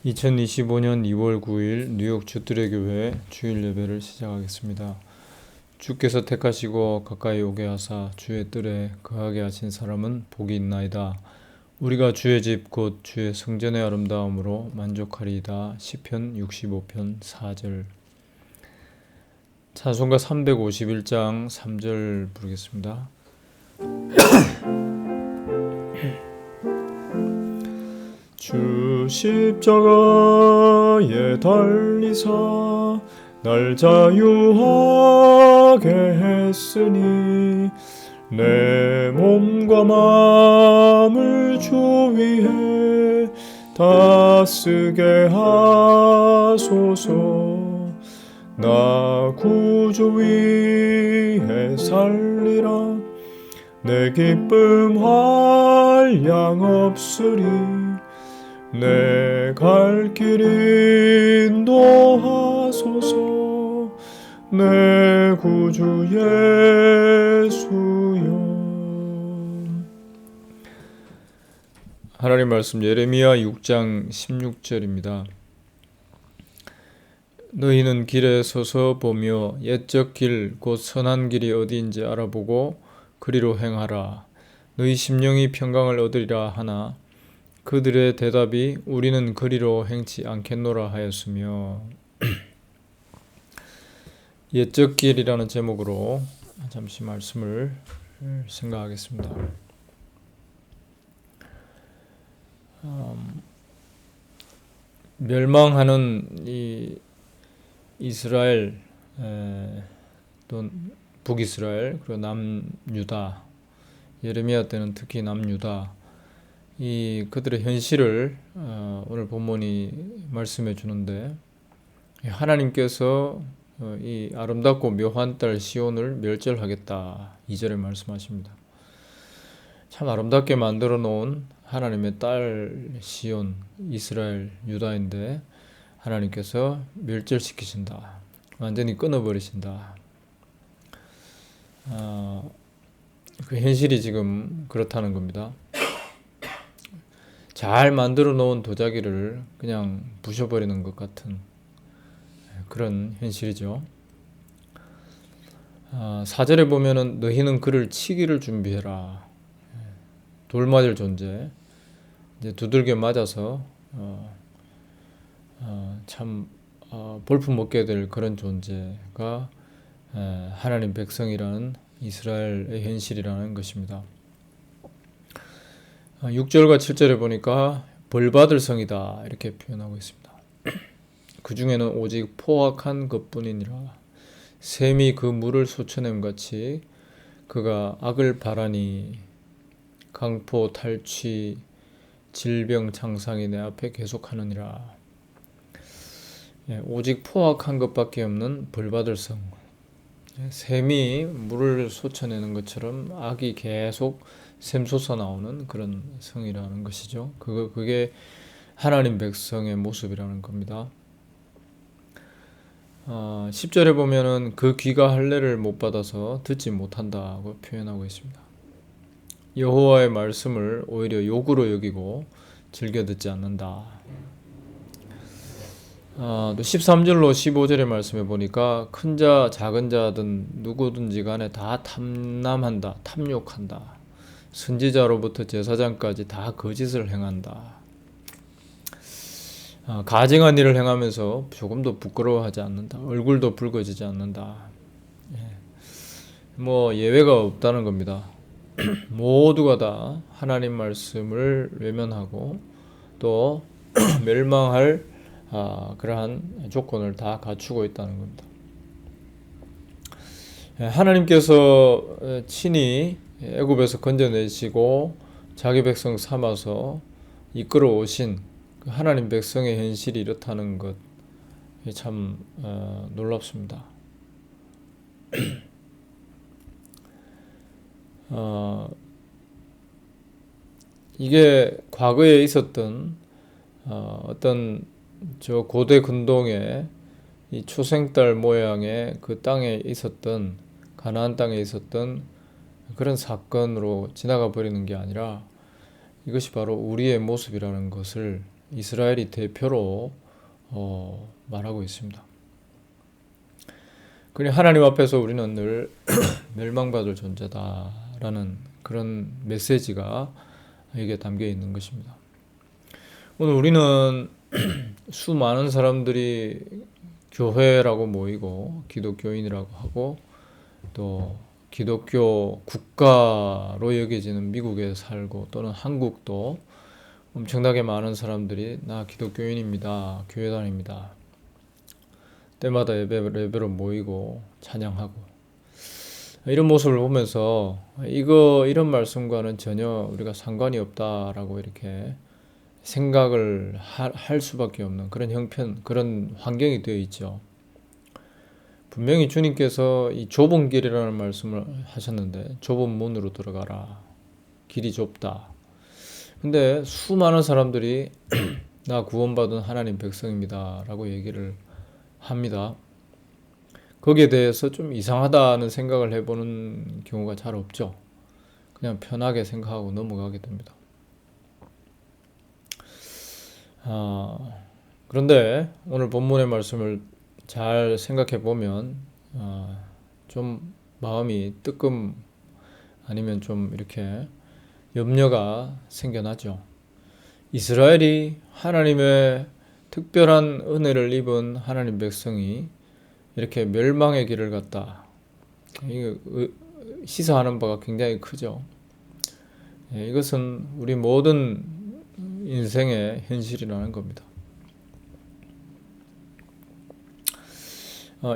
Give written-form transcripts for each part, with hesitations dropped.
2025년 2월 9일 뉴욕 주들의 교회 주일 예배를 시작하겠습니다. 주께서 택하시고 가까이 오게 하사 주의 뜰에 거하게 하신 사람은 복이 있나이다. 우리가 주의 집 곧 주의 성전의 아름다움으로 만족하리이다. 시편 65편 4절. 찬송가 351장 3절 부르겠습니다. 주 십자가에 달리사 날 자유하게 했으니 내 몸과 마음을 주 위에 다 쓰게 하소서. 나 구주 위에 살리라. 내 기쁨 한량 없으리. 내 갈 길 인도하소서. 내 구주 예수여. 하나님 말씀 예레미야 6장 16절입니다. 너희는 길에 서서 보며 옛적 길 곧 선한 길이 어디인지 알아보고 그리로 행하라. 너희 심령이 평강을 얻으리라 하나 그들의 대답이 우리는 그리로 행치 않겠노라 하였으며. 옛적 길이라는 제목으로 잠시 말씀을 생각하겠습니다. 멸망하는 이 이스라엘, 또 북이스라엘, 그리고 남유다, 예레미야 때는 특히 남유다, 이 그들의 현실을 오늘 본문이 말씀해 주는데, 하나님께서 이 아름답고 묘한 딸 시온을 멸절하겠다 2절에 말씀하십니다. 참 아름답게 만들어 놓은 하나님의 딸 시온, 이스라엘, 유다인데 하나님께서 멸절시키신다. 완전히 끊어버리신다. 그 현실이 지금 그렇다는 겁니다. 잘 만들어 놓은 도자기를 그냥 부셔버리는 것 같은 그런 현실이죠. 4절에 보면은 너희는 그를 치기를 준비해라. 돌 맞을 존재, 이제 두들겨 맞아서 참 볼품 먹게 될 그런 존재가 하나님 백성이라는 이스라엘의 현실이라는 것입니다. 6절과 7절에 보니까 벌받을 성이다 이렇게 표현하고 있습니다. 그 중에는 오직 포악한 것뿐이니라. 샘이 그 물을 솟아냄 같이 그가 악을 바라니 강포 탈취 질병 창상이 내 앞에 계속하느니라. 오직 포악한 것밖에 없는 벌받을 성. 샘이 물을 솟아내는 것처럼 악이 계속 샘솟아 나오는 그런 성이라는 것이죠. 그게 하나님 백성의 모습이라는 겁니다. 10절에 보면은 그 귀가 할례를 못 받아서 듣지 못한다고 표현하고 있습니다. 여호와의 말씀을 오히려 욕으로 여기고 즐겨 듣지 않는다. 또 13절로 15절의 말씀에 보니까 큰 자 작은 자든 누구든지 간에 다 탐남한다, 탐욕한다. 선지자로부터 제사장까지 다 거짓을 행한다. 가증한 일을 행하면서 조금도 부끄러워하지 않는다. 얼굴도 붉어지지 않는다. 뭐 예외가 없다는 겁니다. 모두가 다 하나님 말씀을 외면하고 또 멸망할 그러한 조건을 다 갖추고 있다는 겁니다. 하나님께서 친히 애굽에서 건져내시고 자기 백성 삼아서 이끌어 오신 그 하나님 백성의 현실이 이렇다는 것 참 놀랍습니다. 이게 과거에 있었던 어떤 저 고대 근동의 이 초생딸 모양의 그 땅에 있었던 가나안 땅에 있었던 그런 사건으로 지나가 버리는 게 아니라 이것이 바로 우리의 모습이라는 것을 이스라엘이 대표로 말하고 있습니다. 그러니 하나님 앞에서 우리는 늘 멸망받을 존재다라는 그런 메시지가 여기에 담겨 있는 것입니다. 오늘 우리는 수많은 사람들이 교회라고 모이고 기독교인이라고 하고 또 기독교 국가로 여겨지는 미국에 살고 또는 한국도 엄청나게 많은 사람들이 나 기독교인입니다. 교회 다닙니다. 때마다 예배로 모이고 찬양하고 이런 모습을 보면서 이런 말씀과는 전혀 우리가 상관이 없다라고 이렇게 생각을 할 수밖에 없는 그런 형편, 그런 환경이 되어 있죠. 분명히 주님께서 이 좁은 길이라는 말씀을 하셨는데 좁은 문으로 들어가라. 길이 좁다. 근데 수많은 사람들이 나 구원받은 하나님 백성입니다. 라고 얘기를 합니다. 거기에 대해서 좀 이상하다는 생각을 해보는 경우가 잘 없죠. 그냥 편하게 생각하고 넘어가게 됩니다. 그런데 오늘 본문의 말씀을 잘 생각해 보면 좀 마음이 뜨끔 아니면 좀 이렇게 염려가 생겨나죠. 이스라엘이 하나님의 특별한 은혜를 입은 하나님 백성이 이렇게 멸망의 길을 갔다. 이거 시사하는 바가 굉장히 크죠. 이것은 우리 모든 인생의 현실이라는 겁니다.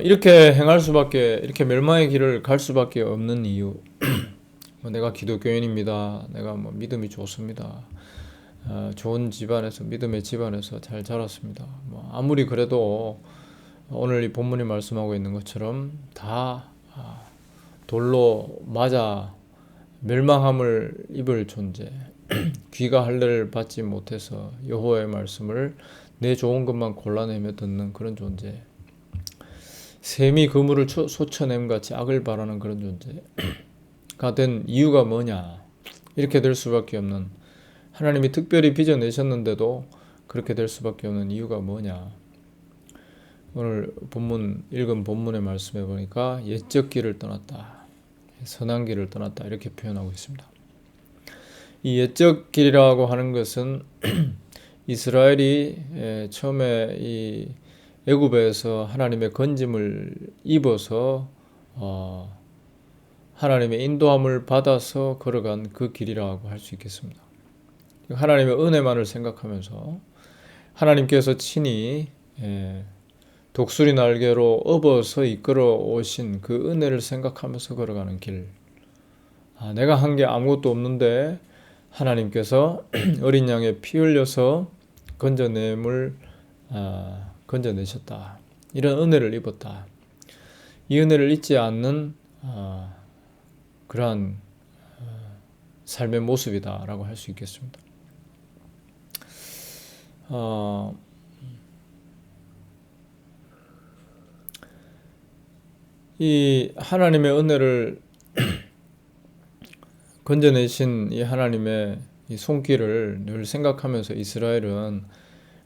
이렇게 행할 수밖에, 이렇게 멸망의 길을 갈 수밖에 없는 이유. 내가 기독교인입니다. 내가 믿음이 좋습니다. 좋은 집안에서, 믿음의 집안에서 잘 자랐습니다. 아무리 그래도 오늘 이 본문이 말씀하고 있는 것처럼 다 돌로 맞아 멸망함을 입을 존재, 귀가 할례를 받지 못해서 여호와의 말씀을 내 좋은 것만 골라내며 듣는 그런 존재, 샘이 그물을 솟쳐냄 같이 악을 바라는 그런 존재가 된 이유가 뭐냐? 이렇게 될 수밖에 없는, 하나님이 특별히 빚어내셨는데도 그렇게 될 수밖에 없는 이유가 뭐냐? 오늘 읽은 본문의 말씀에 보니까 옛적 길을 떠났다, 선한 길을 떠났다 이렇게 표현하고 있습니다. 이 옛적 길이라고 하는 것은 이스라엘이 처음에 이 애굽에서 하나님의 건짐을 입어서 하나님의 인도함을 받아서 걸어간 그 길이라고 할 수 있겠습니다. 하나님의 은혜만을 생각하면서 하나님께서 친히 독수리 날개로 업어서 이끌어 오신 그 은혜를 생각하면서 걸어가는 길. 내가 한 게 아무것도 없는데 하나님께서 어린 양의 피 흘려서 건져내셨다. 이런 은혜를 입었다. 이 은혜를 잊지 않는 그러한 삶의 모습이다라고 할 수 있겠습니다. 이 하나님의 은혜를 건져내신 이 하나님의 이 손길을 늘 생각하면서 이스라엘은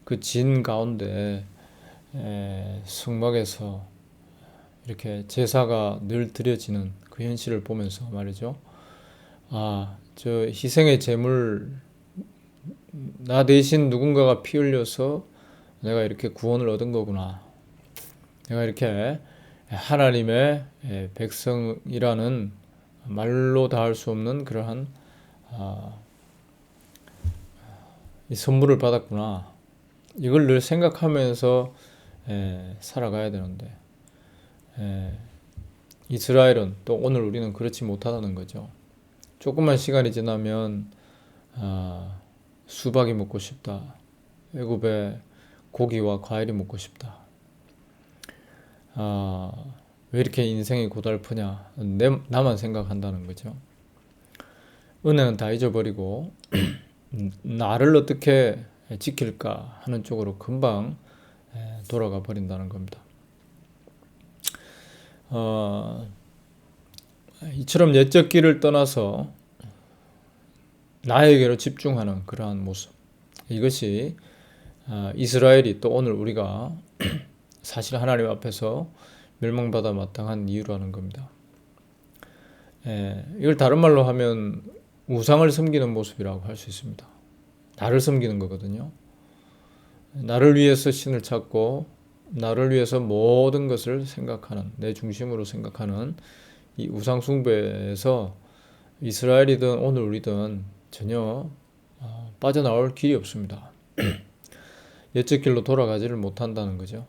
그 진 가운데 성막에서 이렇게 제사가 늘 드려지는 그 현실을 보면서 말이죠. 저 희생의 제물, 나 대신 누군가가 피 흘려서 내가 이렇게 구원을 얻은 거구나. 내가 이렇게 하나님의 백성이라는 말로 다 할 수 없는 그러한 이 선물을 받았구나. 이걸 늘 생각하면서 살아가야 되는데 이스라엘은 또 오늘 우리는 그렇지 못하다는 거죠. 조금만 시간이 지나면 수박이 먹고 싶다. 애굽의 고기와 과일이 먹고 싶다. 왜 이렇게 인생이 고달프냐? 나만 생각한다는 거죠. 은혜는 다 잊어버리고 나를 어떻게 지킬까 하는 쪽으로 금방 돌아가 버린다는 겁니다. 이처럼 옛적 길을 떠나서 나에게로 집중하는 그러한 모습, 이것이 이스라엘이 또 오늘 우리가 사실 하나님 앞에서 멸망받아 마땅한 이유라는 겁니다. 이걸 다른 말로 하면 우상을 섬기는 모습이라고 할 수 있습니다. 나를 섬기는 거거든요. 나를 위해서 신을 찾고 나를 위해서 모든 것을 생각하는, 내 중심으로 생각하는 이 우상 숭배에서 이스라엘이든 오늘 우리든 전혀 빠져나올 길이 없습니다. 옛적 길로 돌아가지를 못한다는 거죠.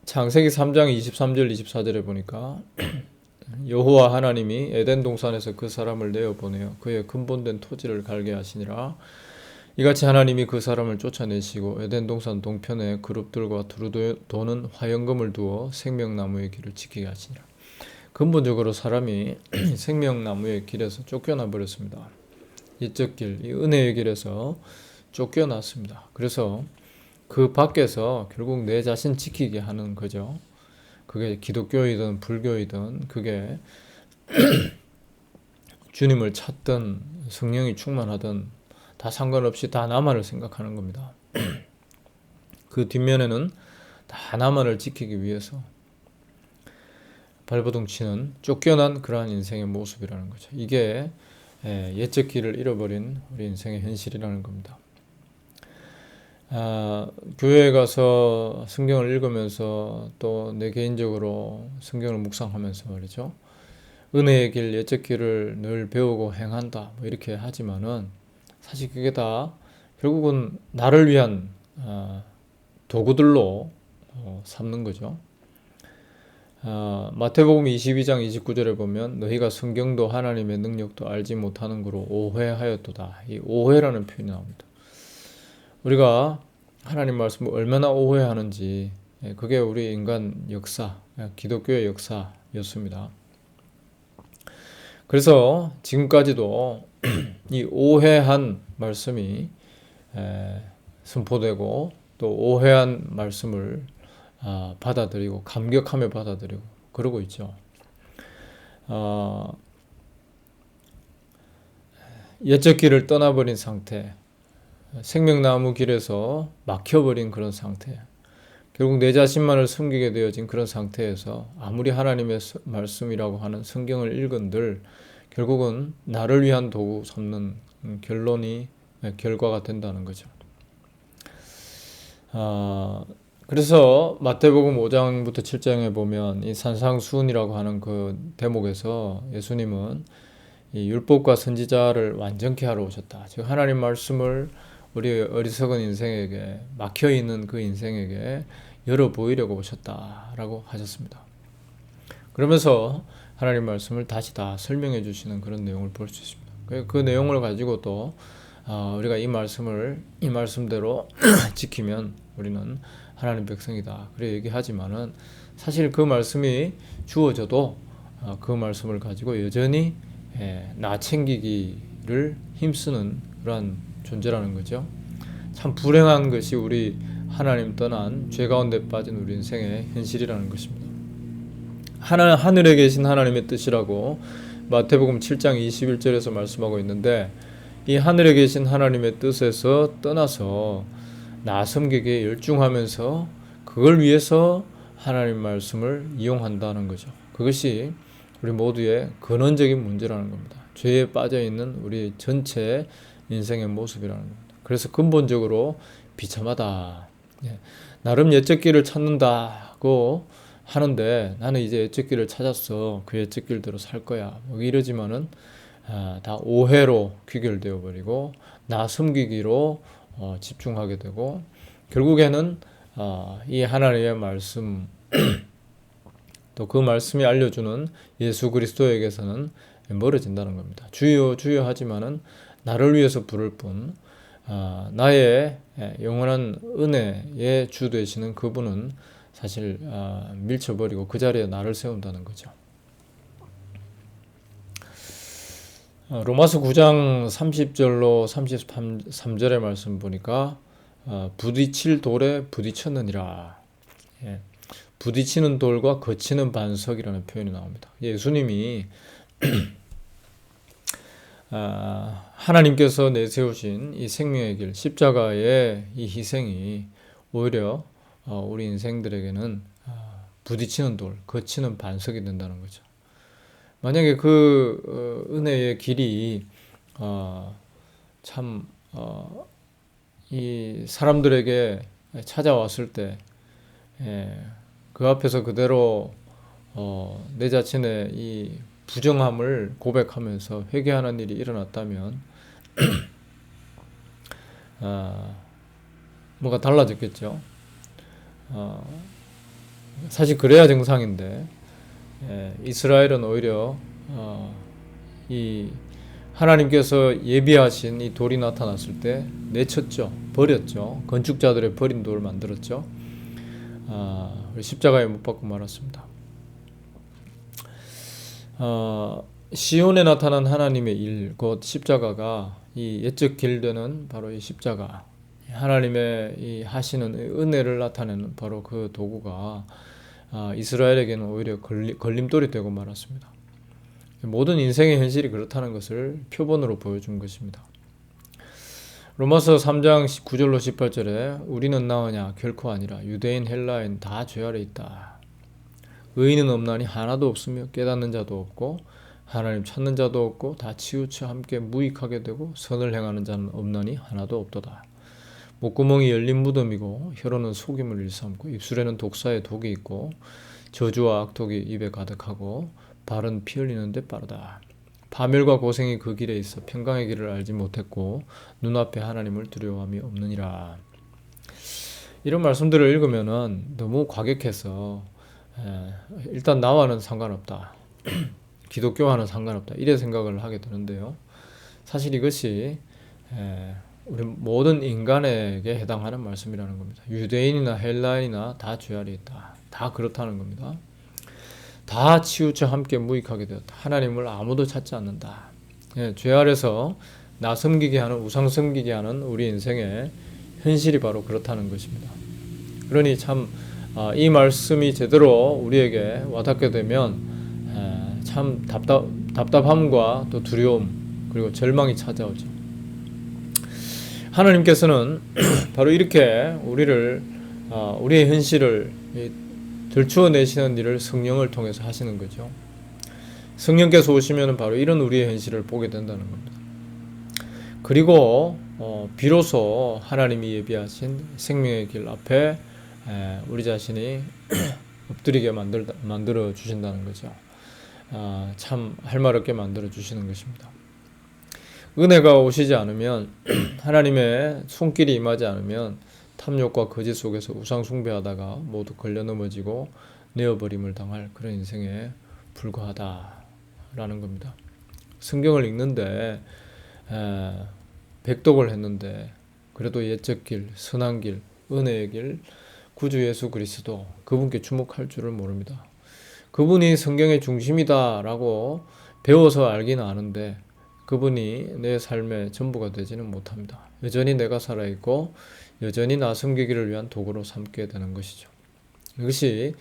창세기 3장 23절 24절에 보니까 여호와 하나님이 에덴 동산에서 그 사람을 내어보내어 그의 근본된 토지를 갈게 하시니라. 이같이 하나님이 그 사람을 쫓아내시고 에덴 동산 동편에 그룹들과 두루 도는 화영금을 두어 생명나무의 길을 지키게 하시니라. 근본적으로 사람이 생명나무의 길에서 쫓겨나 버렸습니다. 옛적 길, 이 은혜의 길에서 쫓겨났습니다. 그래서 그 밖에서 결국 내 자신 지키게 하는 거죠. 그게 기독교이든 불교이든 그게 주님을 찾든 성령이 충만하든 다 상관없이 다 나만을 생각하는 겁니다. 그 뒷면에는 다 나만을 지키기 위해서 발버둥 치는 쫓겨난 그러한 인생의 모습이라는 거죠. 이게 옛적 길을 잃어버린 우리 인생의 현실이라는 겁니다. 교회에 가서 성경을 읽으면서 또 내 개인적으로 성경을 묵상하면서 말이죠. 은혜의 길, 옛적 길을 늘 배우고 행한다. 뭐 이렇게 하지만은 사실 그게 다 결국은 나를 위한 도구들로 삼는 거죠. 마태복음 22장 29절에 보면 너희가 성경도 하나님의 능력도 알지 못하는 거로 오해하였도다. 이 오해라는 표현이 나옵니다. 우리가 하나님 말씀을 얼마나 오해하는지 그게 우리 인간 역사, 기독교의 역사였습니다. 그래서 지금까지도 이 오해한 말씀이 선포되고 또 오해한 말씀을 받아들이고 감격하며 받아들이고 그러고 있죠. 옛적 길을 떠나버린 상태, 생명나무 길에서 막혀버린 그런 상태, 결국 내 자신만을 섬기게 되어진 그런 상태에서 아무리 하나님의 말씀이라고 하는 성경을 읽은들 결국은 나를 위한 도구 삼는 결과가 된다는 거죠. 그래서 마태복음 5장부터 7장에 보면 이 산상수훈이라고 하는 그 대목에서 예수님은 이 율법과 선지자를 완전케 하러 오셨다. 즉 하나님 말씀을 우리 어리석은 인생에게 막혀있는 그 인생에게 열어 보이려고 오셨다라고 하셨습니다. 그러면서 하나님 말씀을 다시 다 설명해 주시는 그런 내용을 볼 수 있습니다. 그 내용을 가지고 또 우리가 이 말씀대로 지키면 우리는 하나님 백성이다. 그래 얘기하지만은 사실 그 말씀이 주어져도 그 말씀을 가지고 여전히 나 챙기기를 힘쓰는 그러한 존재라는 거죠. 참 불행한 것이 우리 하나님 떠난 죄 가운데 빠진 우리 인생의 현실이라는 것입니다. 하늘에 계신 하나님의 뜻이라고 마태복음 7장 21절에서 말씀하고 있는데 이 하늘에 계신 하나님의 뜻에서 떠나서 나 섬기기에 열중하면서 그걸 위해서 하나님 말씀을 이용한다는 거죠. 그것이 우리 모두의 근원적인 문제라는 겁니다. 죄에 빠져있는 우리 전체 인생의 모습이라는 겁니다. 그래서 근본적으로 비참하다. 나름 옛적 길을 찾는다고 하는데 나는 이제 옛적 길을 찾았어. 그 옛적 길대로 살 거야. 뭐 이러지만은 다 오해로 귀결되어 버리고 나 섬기기로 집중하게 되고 결국에는 이 하나님의 말씀 또 그 말씀이 알려주는 예수 그리스도에게서는 멀어진다는 겁니다. 주여 주여 하지만은 나를 위해서 부를 뿐 나의 영원한 은혜의 주 되시는 그분은 사실 밀쳐버리고 그 자리에 나를 세운다는 거죠. 로마서 9장 30절로 33절의 말씀 보니까 부딪힐 돌에 부딪혔느니라. 부딪히는 돌과 거치는 반석이라는 표현이 나옵니다. 예수님이 하나님께서 내세우신 이 생명의 길, 십자가의 이 희생이 오히려 우리 인생들에게는 부딪히는 돌, 거치는 반석이 된다는 거죠. 만약에 그 은혜의 길이 참 이 사람들에게 찾아왔을 때 그 앞에서 그대로 내 자신의 이 부정함을 고백하면서 회개하는 일이 일어났다면 뭐가 달라졌겠죠. 사실 그래야 정상인데 이스라엘은 오히려 이 하나님께서 예비하신 이 돌이 나타났을 때 내쳤죠. 버렸죠. 건축자들의 버린 돌을 만들었죠. 십자가에 못 박고 말았습니다. 시온에 나타난 하나님의 일, 곧 십자가가 이 옛적 길되는 바로 이 십자가, 하나님의 이 하시는 은혜를 나타내는 바로 그 도구가 이스라엘에게는 오히려 걸림돌이 되고 말았습니다. 모든 인생의 현실이 그렇다는 것을 표본으로 보여준 것입니다. 로마서 3장 9절로 18절에 우리는 나으냐 결코 아니라 유대인 헬라인 다 죄 아래 있다. 의인은 없나니 하나도 없으며 깨닫는 자도 없고 하나님 찾는 자도 없고 다 치우쳐 함께 무익하게 되고 선을 행하는 자는 없나니 하나도 없도다. 목구멍이 열린 무덤이고 혀로는 속임을 일삼고 입술에는 독사의 독이 있고 저주와 악독이 입에 가득하고 발은 피 흘리는데 빠르다. 파멸과 고생이 그 길에 있어 평강의 길을 알지 못했고 눈앞에 하나님을 두려워함이 없느니라. 이런 말씀들을 읽으면은 너무 과격해서 일단 나와는 상관없다. 기독교와는 상관없다. 이래 생각을 하게 되는데요. 사실 이것이 우리 모든 인간에게 해당하는 말씀이라는 겁니다. 유대인이나 헬라인이나 다 죄 아래 있다. 다 그렇다는 겁니다. 다 치우쳐 함께 무익하게 되었다. 하나님을 아무도 찾지 않는다. 죄 아래서 나 섬기게 하는, 우상 섬기게 하는 우리 인생의 현실이 바로 그렇다는 것입니다. 그러니 참 이 말씀이 제대로 우리에게 와닿게 되면 참 답답함과 또 두려움 그리고 절망이 찾아오죠. 하나님께서는 바로 이렇게 우리의 현실을 들추어내시는 일을 성령을 통해서 하시는 거죠. 성령께서 오시면 바로 이런 우리의 현실을 보게 된다는 겁니다. 그리고 비로소 하나님이 예비하신 생명의 길 앞에 우리 자신이 엎드리게 만들어 주신다는 거죠. 참 할 말 없게 만들어 주시는 것입니다. 은혜가 오시지 않으면 하나님의 손길이 임하지 않으면 탐욕과 거짓 속에서 우상 숭배하다가 모두 걸려 넘어지고 내어버림을 당할 그런 인생에 불과하다라는 겁니다. 성경을 읽는데 백독을 했는데 그래도 옛적 길, 선한 길, 은혜의 길, 구주 예수 그리스도 그분께 주목할 줄을 모릅니다. 그분이 성경의 중심이다라고 배워서 알기는 아는데 그분이 내 삶의 전부가 되지는 못합니다. 여전히 내가 살아있고 여전히 나 섬기기를 위한 도구로 삼게 되는 것이죠. 이것이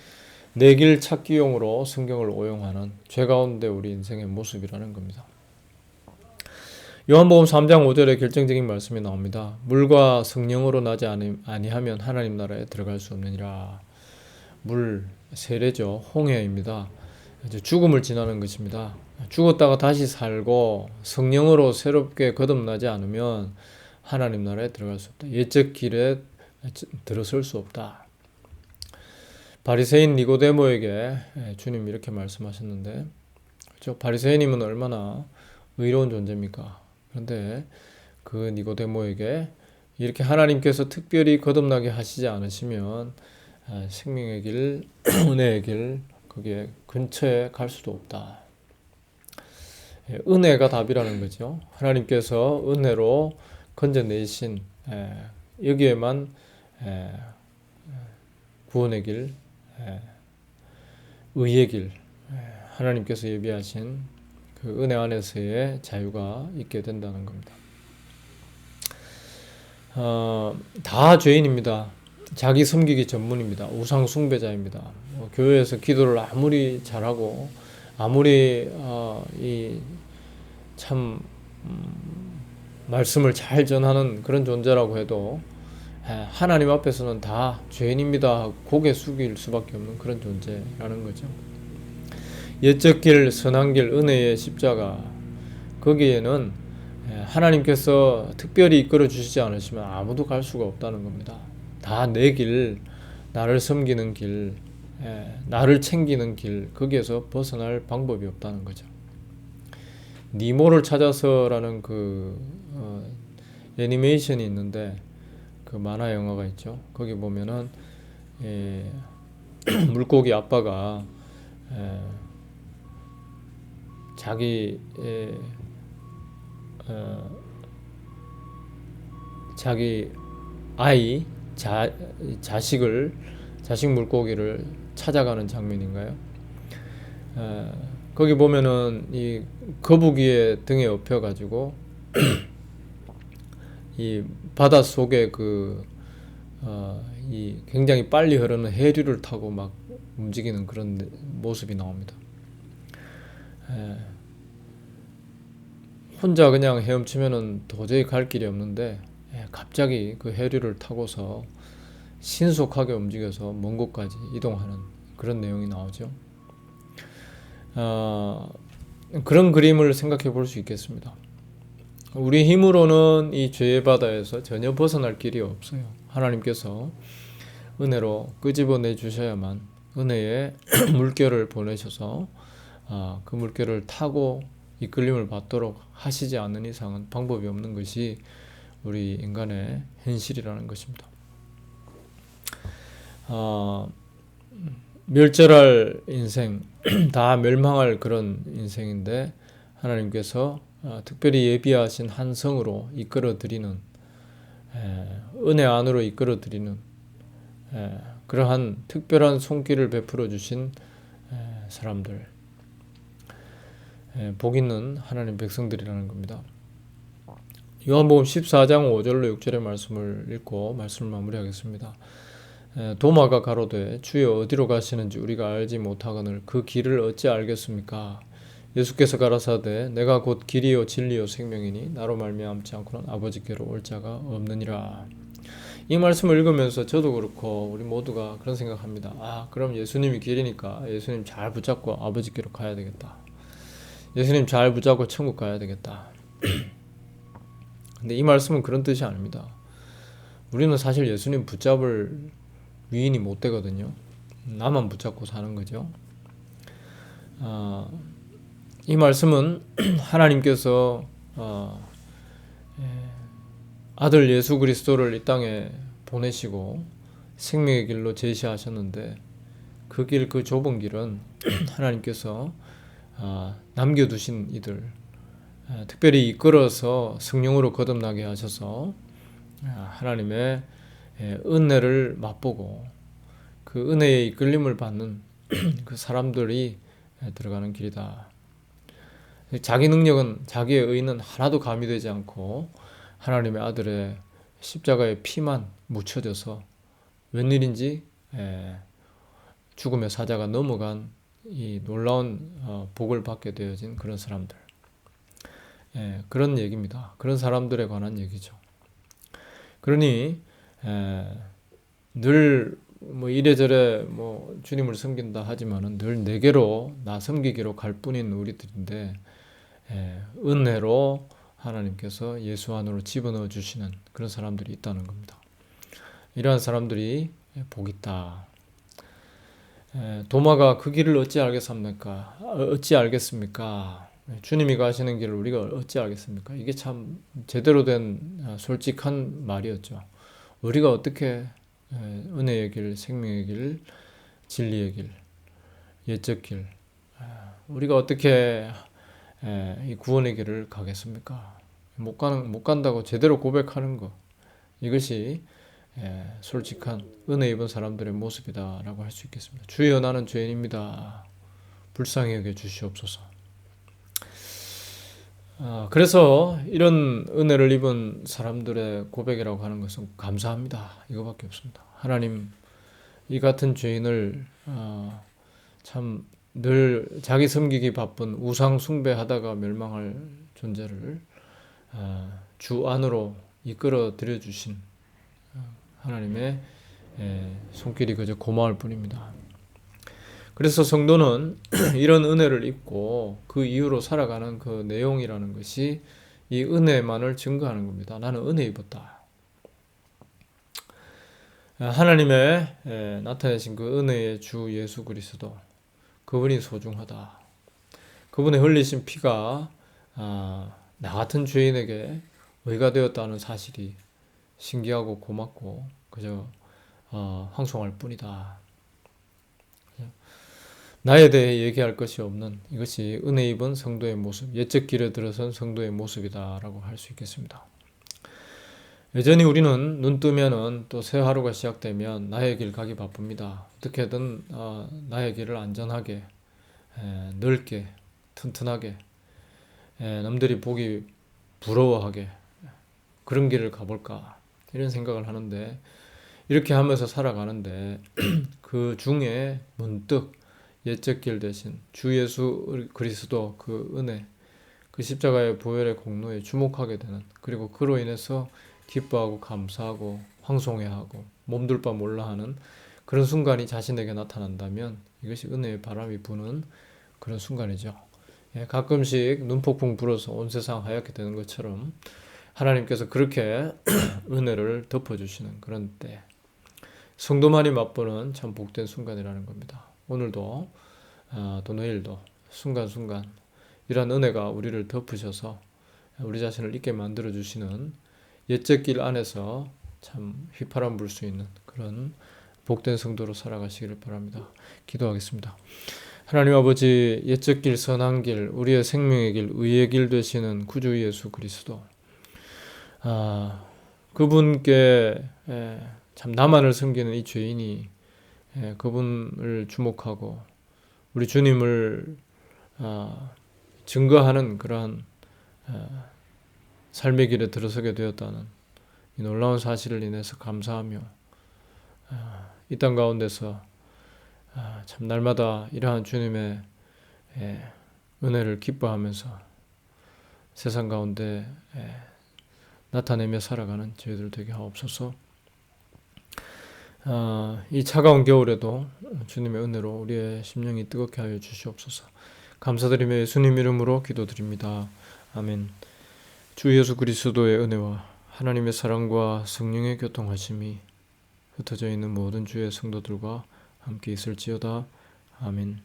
내 길 찾기용으로 성경을 오용하는 죄 가운데 우리 인생의 모습이라는 겁니다. 요한복음 3장 5절에 결정적인 말씀이 나옵니다. 물과 성령으로 나지 아니하면 하나님 나라에 들어갈 수 없느니라. 물, 세례죠. 홍해입니다. 죽음을 지나는 것입니다. 죽었다가 다시 살고 성령으로 새롭게 거듭나지 않으면 하나님 나라에 들어갈 수 없다. 옛적 길에 들어설 수 없다. 바리새인 니고데모에게 주님이 이렇게 말씀하셨는데, 그렇죠? 바리새인이면 얼마나 의로운 존재입니까? 그런데 그 니고데모에게 이렇게 하나님께서 특별히 거듭나게 하시지 않으시면 생명의 길, 은혜의 길, 거기에 근처에 갈 수도 없다. 은혜가 답이라는 거죠. 하나님께서 은혜로 건져내신 여기에만 구원의 길, 의의 길, 하나님께서 예비하신 그 은혜 안에서의 자유가 있게 된다는 겁니다. 다 죄인입니다. 자기 섬기기 전문입니다. 우상 숭배자입니다. 교회에서 기도를 아무리 잘하고 아무리 참 말씀을 잘 전하는 그런 존재라고 해도 하나님 앞에서는 다 죄인입니다 하고 고개 숙일 수밖에 없는 그런 존재라는 거죠. 옛적 길, 선한 길, 은혜의 십자가, 거기에는 하나님께서 특별히 이끌어 주시지 않으시면 아무도 갈 수가 없다는 겁니다. 다 내 길, 나를 섬기는 길, 나를 챙기는 길, 거기에서 벗어날 방법이 없다는 거죠. 니모를 찾아서라는 애니메이션이 있는데, 그 만화 영화가 있죠. 거기 보면은 물고기 아빠가 자기 자기 아이 자식 물고기를 찾아가는 장면인가요? 거기 보면은 이 거북이의 등에 업혀 가지고 이 바다 속에 이 굉장히 빨리 흐르는 해류를 타고 막 움직이는 그런 모습이 나옵니다. 혼자 그냥 헤엄치면은 도저히 갈 길이 없는데 갑자기 그 해류를 타고서 신속하게 움직여서 먼 곳까지 이동하는 그런 내용이 나오죠. 그런 그림을 생각해 볼 수 있겠습니다. 우리 힘으로는 이 죄의 바다에서 전혀 벗어날 길이 없어요. 하나님께서 은혜로 끄집어내 주셔야만, 은혜의 물결을 보내셔서 그 물결을 타고 이끌림을 받도록 하시지 않는 이상은 방법이 없는 것이 우리 인간의 현실이라는 것입니다. 멸절할 인생, 다 멸망할 그런 인생인데 하나님께서 특별히 예비하신 한 성으로 이끌어드리는, 은혜 안으로 이끌어드리는 그러한 특별한 손길을 베풀어 주신 사람들, 복 있는 하나님 백성들이라는 겁니다. 요한복음 14장 5절로 6절의 말씀을 읽고 말씀을 마무리하겠습니다. 도마가 가로되 주여 어디로 가시는지 우리가 알지 못하거늘 그 길을 어찌 알겠습니까? 예수께서 가라사대 내가 곧 길이요 진리요 생명이니 나로 말미암지 않고는 아버지께로 올 자가 없느니라. 이 말씀을 읽으면서 저도 그렇고 우리 모두가 그런 생각합니다. 그럼 예수님이 길이니까 예수님 잘 붙잡고 아버지께로 가야 되겠다. 예수님 잘 붙잡고 천국 가야 되겠다. 근데 이 말씀은 그런 뜻이 아닙니다. 우리는 사실 예수님 붙잡을 위인이 못 되거든요. 나만 붙잡고 사는 거죠. 이 말씀은 하나님께서 아들 예수 그리스도를 이 땅에 보내시고 생명의 길로 제시하셨는데 그 길, 그 좁은 길은 하나님께서 남겨두신 이들, 특별히 이끌어서 성령으로 거듭나게 하셔서 하나님의 은혜를 맛보고 그 은혜의 이끌림을 받는 그 사람들이 들어가는 길이다. 자기 능력은, 자기의 의는 하나도 가미되지 않고 하나님의 아들의 십자가의 피만 묻혀져서 웬일인지 죽음의 사자가 넘어간 이 놀라운 복을 받게 되어진 그런 사람들, 그런 얘기입니다. 그런 사람들에 관한 얘기죠. 그러니 늘 뭐 이래저래 뭐 주님을 섬긴다 하지만은 늘 내게로 나 섬기기로 갈 뿐인 우리들인데 은혜로 하나님께서 예수 안으로 집어넣어 주시는 그런 사람들이 있다는 겁니다. 이러한 사람들이 복 있다. 도마가 그 길을 어찌 알겠습니까? 주님이 가시는 길을 우리가 어찌 알겠습니까? 이게 참 제대로 된 솔직한 말이었죠. 우리가 어떻게 은혜의 길, 생명의 길, 진리의 길, 옛적 길, 우리가 어떻게 이 구원의 길을 가겠습니까? 못 간다고 제대로 고백하는 것, 이것이 솔직한 은혜 입은 사람들의 모습이다라고 할 수 있겠습니다. 주여 나는 죄인입니다. 불쌍히 여겨 주시옵소서. 그래서 이런 은혜를 입은 사람들의 고백이라고 하는 것은 감사합니다. 이거밖에 없습니다. 하나님, 이 같은 죄인을 참 늘 자기 섬기기 바쁜 우상 숭배하다가 멸망할 존재를 주 안으로 이끌어 들여 주신 하나님의 손길이 그저 고마울 뿐입니다. 그래서 성도는 이런 은혜를 입고 그 이후로 살아가는 그 내용이라는 것이 이 은혜만을 증거하는 겁니다. 나는 은혜 입었다. 하나님의 나타내신 그 은혜의 주 예수 그리스도, 그분이 소중하다. 그분의 흘리신 피가 나 같은 죄인에게 의가 되었다는 사실이 신기하고 고맙고 그저 황송할 뿐이다. 나에 대해 얘기할 것이 없는 이것이 은혜 입은 성도의 모습, 옛적 길에 들어선 성도의 모습이다라고 할 수 있겠습니다. 여전히 우리는 눈 뜨면은 또 새 하루가 시작되면 나의 길 가기 바쁩니다. 어떻게든 나의 길을 안전하게, 넓게, 튼튼하게, 남들이 보기 부러워하게 그런 길을 가볼까 이런 생각을 하는데, 이렇게 하면서 살아가는데 그 중에 문득 옛적 길 대신 주 예수 그리스도 그 은혜, 그 십자가의 보혈의 공로에 주목하게 되는, 그리고 그로 인해서 기뻐하고 감사하고 황송해하고 몸둘 바 몰라 하는 그런 순간이 자신에게 나타난다면 이것이 은혜의 바람이 부는 그런 순간이죠. 가끔씩 눈폭풍 불어서 온 세상 하얗게 되는 것처럼 하나님께서 그렇게 은혜를 덮어주시는 그런 때, 성도만이 맛보는 참 복된 순간이라는 겁니다. 오늘도 또 내일도 순간순간 이러한 은혜가 우리를 덮으셔서 우리 자신을 있게 만들어주시는 옛적 길 안에서 참 휘파람 불 수 있는 그런 복된 성도로 살아가시기를 바랍니다. 기도하겠습니다. 하나님 아버지, 옛적 길, 선한 길, 우리의 생명의 길, 의의 길 되시는 구주 예수 그리스도, 그분께 참 나만을 섬기는 이 죄인이 그분을 주목하고 우리 주님을 증거하는 그러한 삶의 길에 들어서게 되었다는 이 놀라운 사실을 인해서 감사하며 이 땅 가운데서 참 날마다 이러한 주님의 은혜를 기뻐하면서 세상 가운데 나타내며 살아가는 저희들 되게 하옵소서. 이 차가운 겨울에도 주님의 은혜로 우리의 심령이 뜨겁게 하여 주시옵소서. 감사드리며 예수님 이름으로 기도드립니다. 아멘. 주 예수 그리스도의 은혜와 하나님의 사랑과 성령의 교통하심이 흩어져 있는 모든 주의 성도들과 함께 있을지어다. 아멘.